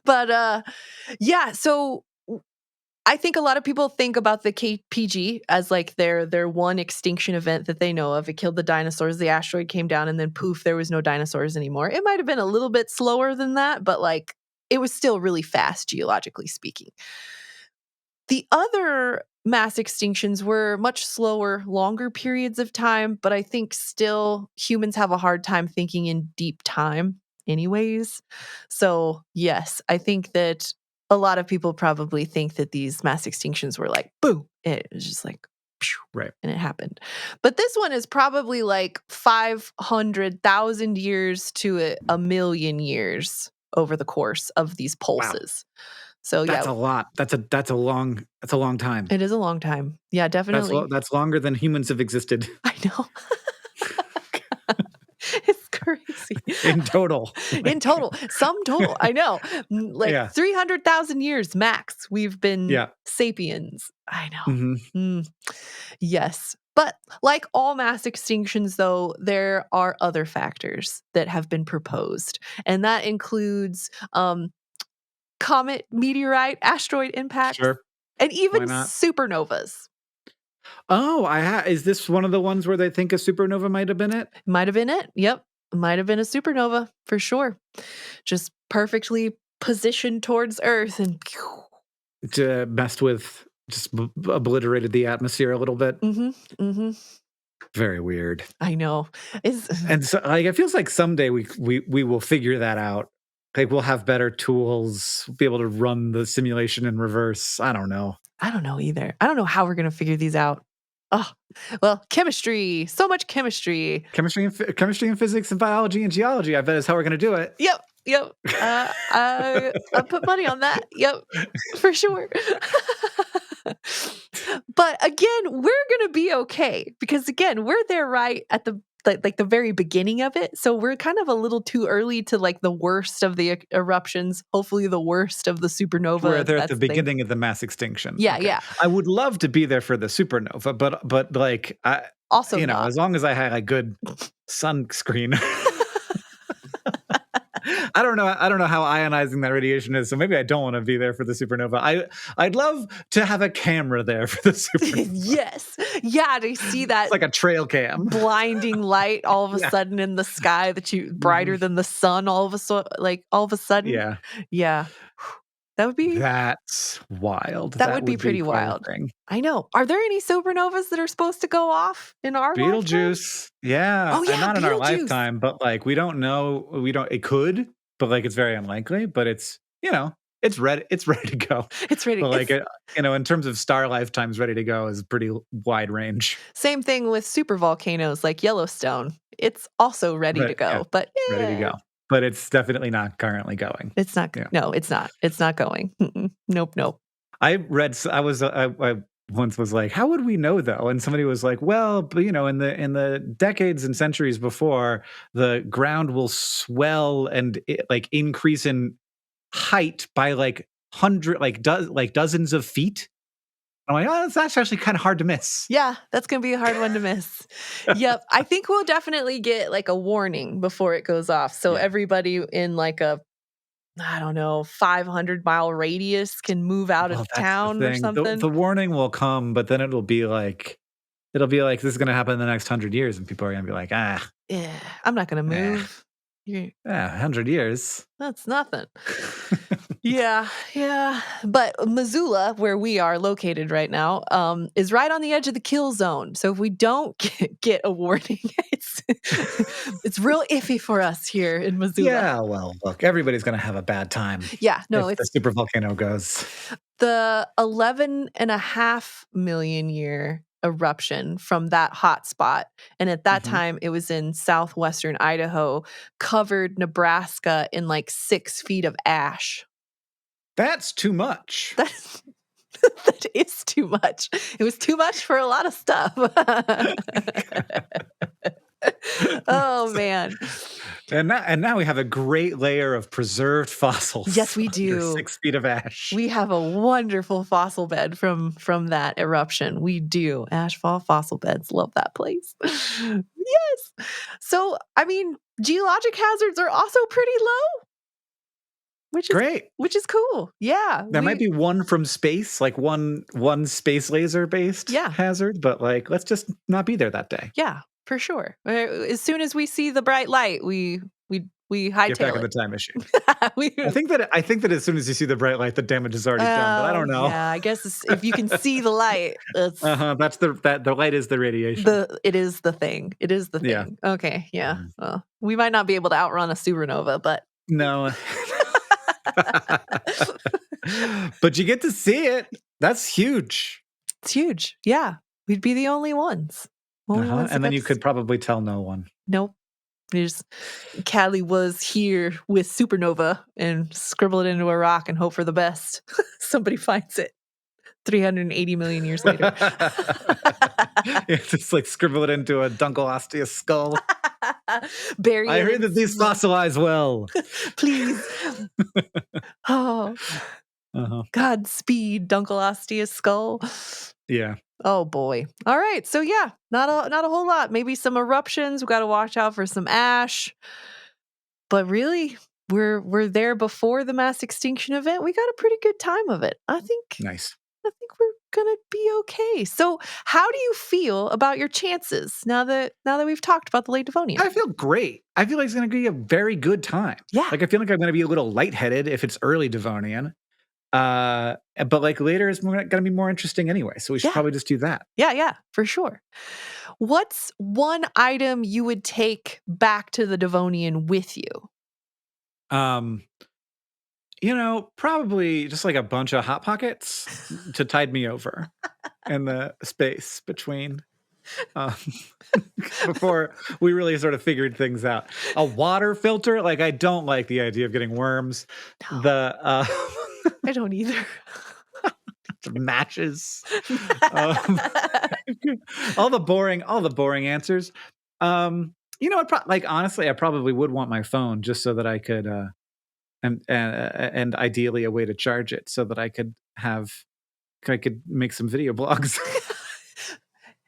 But so I think a lot of people think about the KPG as like their one extinction event that they know of. It killed the dinosaurs. The asteroid came down and then poof, there was no dinosaurs anymore. It might have been a little bit slower than that, but like it was still really fast, geologically speaking. The other mass extinctions were much slower, longer periods of time, but I think still humans have a hard time thinking in deep time anyways. So yes, I think that a lot of people probably think that these mass extinctions were like, boom, it was just like, right, and it happened. But this one is probably like 500,000 years to a million years over the course of these pulses. Wow. So that's a lot. That's a long time. It is a long time. Yeah, definitely. That's longer than humans have existed. I know. It's crazy. In total. Sum total. I know. Like 300,000 years max. We've been sapiens. I know. Mm-hmm. Yes. But like all mass extinctions, though, there are other factors that have been proposed. And that includes comet, meteorite, asteroid impacts, and even supernovas. Oh, is this one of the ones where they think a supernova might have been it? Might have been it. Yep. Might have been a supernova for sure. Just perfectly positioned towards Earth and messed with, just obliterated the atmosphere a little bit. Mm-hmm. Mm-hmm. Very weird. I know. And so like it feels like someday we will figure that out. Like we'll have better tools, be able to run the simulation in reverse. I don't know. I don't know either. I don't know how we're going to figure these out. Oh, well, chemistry. So much chemistry. Chemistry and physics and biology and geology, I bet is how we're going to do it. Yep. I put money on that. Yep, for sure. But again, we're going to be okay because again, we're there right at the very beginning of it. So we're kind of a little too early to like the worst of the eruptions, hopefully the worst of the supernova. We're there at the beginning of the mass extinction. Yeah, okay. Yeah. I would love to be there for the supernova, but like I also, as long as I had a good sunscreen. I don't know how ionizing that radiation is, so maybe I don't want to be there for the supernova. I'd love to have a camera there for the supernova. Yes. Yeah, to see that. It's like a trail cam. Blinding light all of a sudden in the sky brighter than the sun all of a sudden. Yeah. Yeah. That's wild. That would be pretty wild. I know. Are there any supernovas that are supposed to go off in our Betelgeuse? Yeah. Oh, yeah. Not in our lifetime, but like we don't know. It could, but like it's very unlikely. But it's it's ready. It's ready to go. It's ready. But like in terms of star lifetimes, ready to go is a pretty wide range. Same thing with super volcanoes like Yellowstone. It's also ready to go. Yeah. But ready to go. But it's definitely not currently going. It's not. Yeah. No, it's not. It's not going. Nope. I once was like, how would we know though? And somebody was like, well, but, in the decades and centuries before, the ground will swell and increase in height by dozens of feet. I'm like, oh, that's actually kind of hard to miss. Yeah, that's going to be a hard one to miss. Yep. I think we'll definitely get like a warning before it goes off. So everybody in like a, I don't know, 500-mile radius can move out of town or something. The warning will come, but then it'll be like, this is going to happen in the next 100 years. And people are going to be like, yeah, I'm not going to move. 100 years. That's nothing. Yeah. But Missoula, where we are located right now, is right on the edge of the kill zone. So if we don't get a warning, it's real iffy for us here in Missoula. Yeah, well, look, everybody's going to have a bad time. Yeah, no, if the super volcano goes. The 11.5 million year eruption from that hot spot. And at that time, it was in southwestern Idaho, covered Nebraska in like 6 feet of ash. That's too much. That is too much. It was too much for a lot of stuff. Oh, man. And now we have a great layer of preserved fossils. Yes, we do. 6 feet of ash. We have a wonderful fossil bed from that eruption. We do. Ashfall fossil beds. Love that place. Yes. So, I mean, geologic hazards are also pretty low. Which is great. Which is cool. Yeah. There might be one from space, like one space laser based hazard, but like let's just not be there that day. Yeah, for sure. As soon as we see the bright light, we hightail Get back in the time machine. I think that as soon as you see the bright light, the damage is already done. But I don't know. Yeah, I guess if you can see the light, it's that's the light is the radiation. It is the thing. It is the thing. Yeah. Okay. Yeah. Well, we might not be able to outrun a supernova, but no. But you get to see it. That's huge. It's huge. Yeah. We'd be the only ones. And then you could probably tell no one. Nope. There's Callie was here with supernova and scribble it into a rock and hope for the best. Somebody finds it 380 million years later. Just like scribble it into a Dunkleosteus skull. Bury I heard that these fossilize well. Please. Oh. Godspeed, Dunkleosteus skull. Yeah. Oh boy. All right. So yeah, not a whole lot. Maybe some eruptions. We got to watch out for some ash. But really, we're there before the mass extinction event. We got a pretty good time of it. I think. Nice. I think we're gonna be okay. So, how do you feel about your chances now that we've talked about the late Devonian? I feel great. I feel like it's gonna be a very good time. Yeah. Like I feel like I'm gonna be a little lightheaded if it's early Devonian. But like later is going to be more interesting anyway. So we should probably just do that. Yeah, for sure. What's one item you would take back to the Devonian with you? Probably just like a bunch of Hot Pockets to tide me over in the space between before we really sort of figured things out. A water filter. Like I don't like the idea of getting worms. No. I don't either. Matches. All the boring answers. Honestly, I probably would want my phone just so that I could, and ideally a way to charge it so that I could make some video blogs.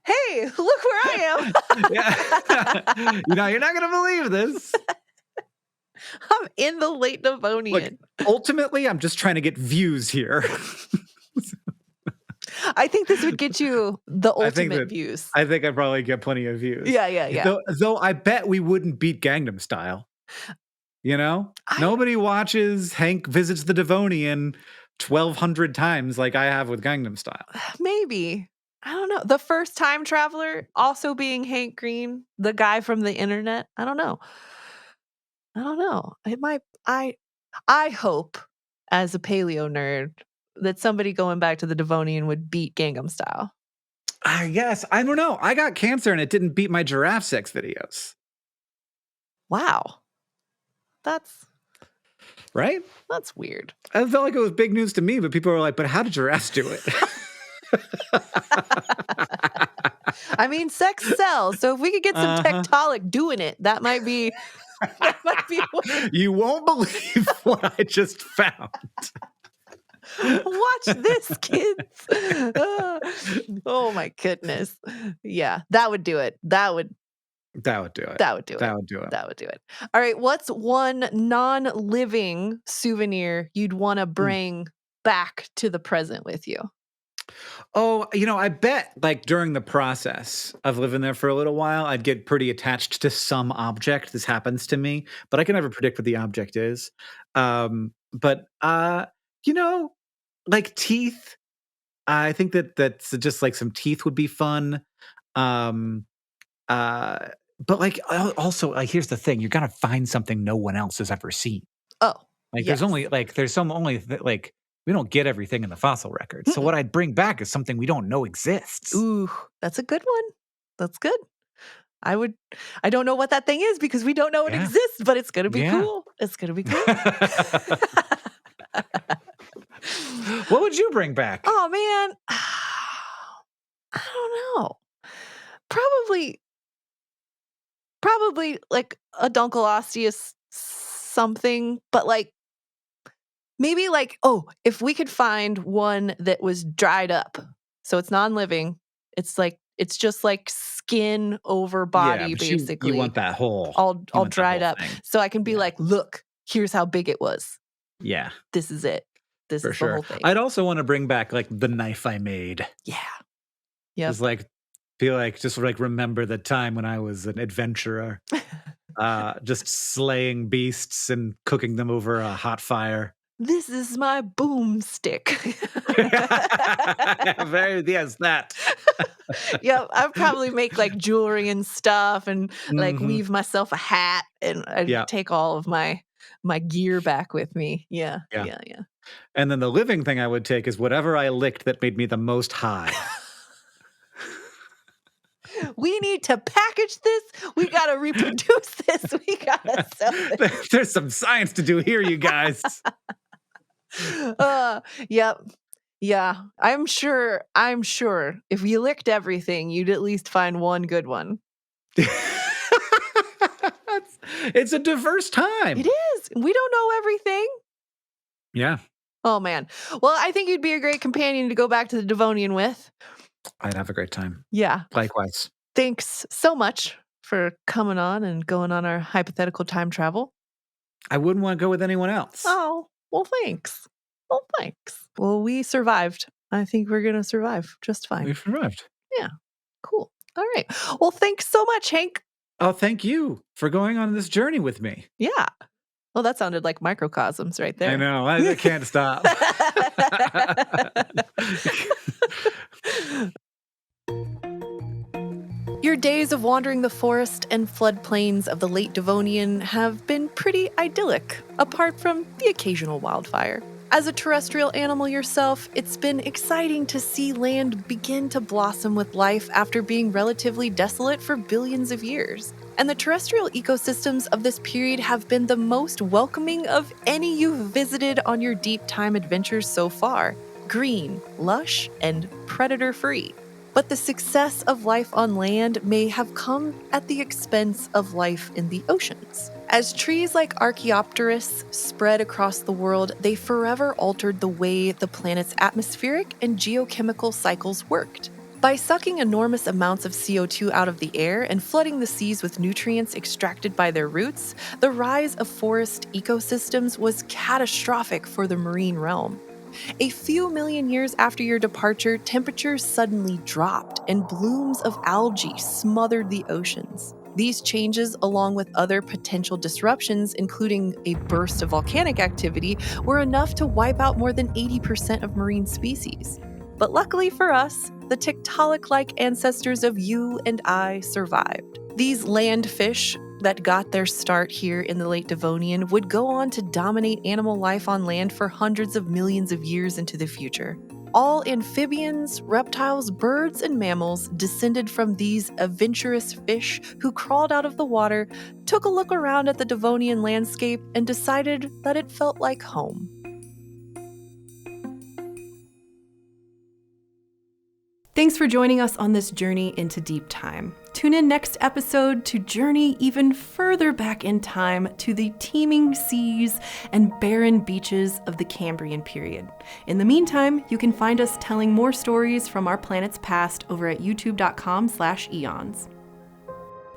Hey, look where I am. Yeah. You're not going to believe this. I'm in the late Devonian. Look, ultimately, I'm just trying to get views here. I think this would get you the ultimate views. I think I'd probably get plenty of views. Yeah. Though I bet we wouldn't beat Gangnam Style. Nobody watches Hank Visits the Devonian 1,200 times like I have with Gangnam Style. Maybe. I don't know. The First Time Traveler also being Hank Green, the guy from the internet. I don't know. It might. I hope, as a paleo nerd, that somebody going back to the Devonian would beat Gangnam Style. I guess. I don't know. I got cancer and it didn't beat my giraffe sex videos. Wow. That's right? That's weird. I felt like it was big news to me, but people were like, but how did giraffes do it? I mean, sex sells. So if we could get some Tiktaalik doing it, that might be You won't believe what I just found. Watch this, kids. Oh my goodness. Yeah, that would do it. That would do it. All right, what's one non-living souvenir you'd want to bring back to the present with you? Oh, I bet like during the process of living there for a little while, I'd get pretty attached to some object. This happens to me, but I can never predict what the object is. But like teeth. I think that's just like some teeth would be fun. Um, but like also, like here's the thing: you're gonna find something no one else has ever seen. Oh, Like yes. we don't get everything in the fossil record. So what I'd bring back is something we don't know exists. Ooh, that's a good one. That's good. I don't know what that thing is because we don't know it exists, but it's going to be cool. It's going to be cool. What would you bring back? Oh, man. I don't know. Probably like a Dunkelosseous something, but like maybe like, if we could find one that was dried up. So it's non-living. It's just like skin over body, basically. You want that whole all dried up. Thing. So I can be like, look, here's how big it was. Yeah. This is it. This is the whole thing. I'd also want to bring back like the knife I made. Yeah. Yeah. Just remember the time when I was an adventurer. Just slaying beasts and cooking them over a hot fire. This is my boomstick. Yes, that. Yeah, I'd probably make like jewelry and stuff and like weave myself a hat and I'd take all of my gear back with me. Yeah. And then the living thing I would take is whatever I licked that made me the most high. We need to package this. We got to reproduce this. We got to sell it. There's some science to do here, you guys. Yep. Yeah. I'm sure if you licked everything, you'd at least find one good one. It's a diverse time. It is. We don't know everything. Yeah. Oh, man. Well, I think you'd be a great companion to go back to the Devonian with. I'd have a great time. Yeah. Likewise. Thanks so much for coming on and going on our hypothetical time travel. I wouldn't want to go with anyone else. Oh, well, thanks. Well, we survived. I think we're going to survive just fine. We survived. Yeah. Cool. All right. Well, thanks so much, Hank. Oh, thank you for going on this journey with me. Yeah. Well, that sounded like microcosms right there. I know. I can't stop. Your days of wandering the forest and floodplains of the late Devonian have been pretty idyllic, apart from the occasional wildfire. As a terrestrial animal yourself, it's been exciting to see land begin to blossom with life after being relatively desolate for billions of years. And the terrestrial ecosystems of this period have been the most welcoming of any you've visited on your deep time adventures so far. Green, lush, and predator-free. But the success of life on land may have come at the expense of life in the oceans. As trees like Archaeopteris spread across the world, they forever altered the way the planet's atmospheric and geochemical cycles worked. By sucking enormous amounts of CO2 out of the air and flooding the seas with nutrients extracted by their roots, the rise of forest ecosystems was catastrophic for the marine realm. A few million years after your departure, temperatures suddenly dropped and blooms of algae smothered the oceans. These changes, along with other potential disruptions, including a burst of volcanic activity, were enough to wipe out more than 80% of marine species. But luckily for us, the Tiktaalik-like ancestors of you and I survived. These land fish that got their start here in the late Devonian would go on to dominate animal life on land for hundreds of millions of years into the future. All amphibians, reptiles, birds, and mammals descended from these adventurous fish who crawled out of the water, took a look around at the Devonian landscape, and decided that it felt like home. Thanks for joining us on this journey into deep time. Tune in next episode to journey even further back in time to the teeming seas and barren beaches of the Cambrian period. In the meantime, you can find us telling more stories from our planet's past over at youtube.com/eons.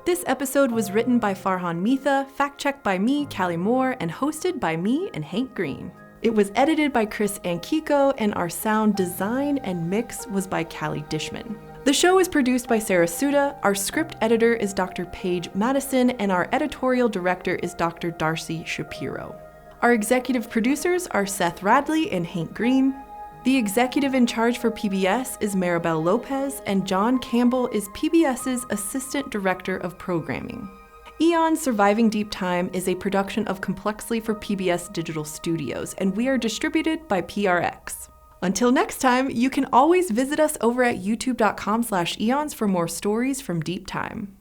This episode was written by Farhan Mehta, fact-checked by me, Callie Moore, and hosted by me and Hank Green. It was edited by Chris Ankiko, and our sound design and mix was by Callie Dishman. The show is produced by Sarah Suda, our script editor is Dr. Paige Madison, and our editorial director is Dr. Darcy Shapiro. Our executive producers are Seth Radley and Hank Green. The executive in charge for PBS is Maribel Lopez, and John Campbell is PBS's Assistant Director of Programming. Eons Surviving Deep Time is a production of Complexly for PBS Digital Studios, and we are distributed by PRX. Until next time, you can always visit us over at youtube.com/eons for more stories from Deep Time.